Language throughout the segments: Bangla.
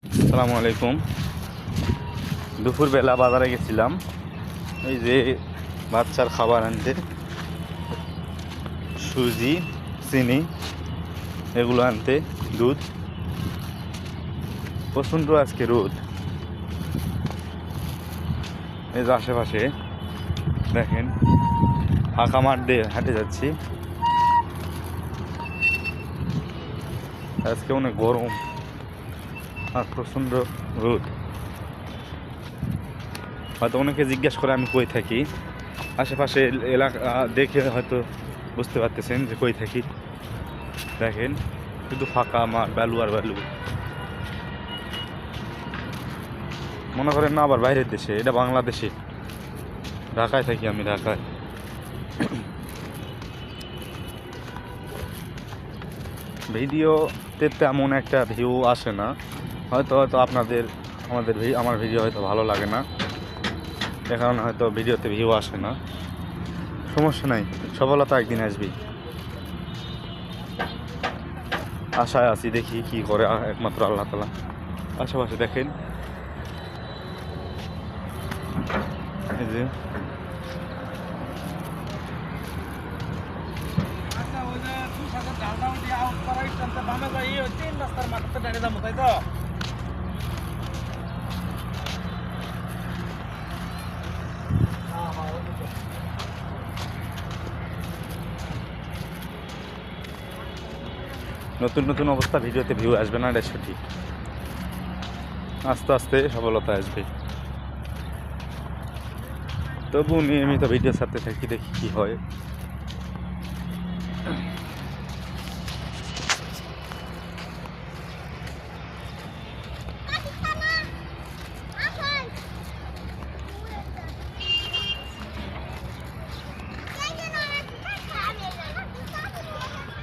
আসসালামু আলাইকুম। দুপুরবেলা বাজারে গেছিলাম এই যে বাচ্চার খাবার আনতে, সুজি, চিনি এগুলো আনতে, দুধ। প্রচণ্ড আজকে রোদ। এই যে আশেপাশে দেখেন, ফাঁকা মাঠ দিয়ে হাঁটে যাচ্ছি। আজকে অনেক গরম আর প্রচণ্ড রোদ। হয়তো অনেকে জিজ্ঞেস করে আমি কই থাকি। আশেপাশে এলাকা দেখে হয়তো বুঝতে পারতেছেন যে কই থাকি। দেখেন শুধু ফাঁকা মাঠ, বালু আর বালু। মনে করেন না আবার বাইরের দেশে, এটা বাংলাদেশে। ঢাকায় থাকি আমি, ঢাকায়। ভিডিওতে তেমন একটা ভিউ আসে না, হয়তো হয়তো আমার ভিডিও হয়তো ভালো লাগে না, এ কারণে হয়তো ভিডিওতে ভিউ আসে না। সমস্যা নাই, সফলতা একদিন আসবেই। আশায় আছি, দেখি কি করে একমাত্র আল্লাহ তাআলা। আশেপাশে দেখেন এই যে নতুন নতুন অবস্থা, ভিডিওতে ভিউ আসবে না, এটা সঠিক। আস্তে আস্তে সফলতা আসবে। তবু নিয়মিত ভিডিও ছাড়তে থাকি, দেখি কি হয়।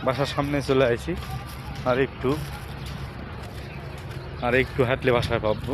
বাসার সামনে চলে আসি, আর একটু হাঁটলে বাসায় পাবো।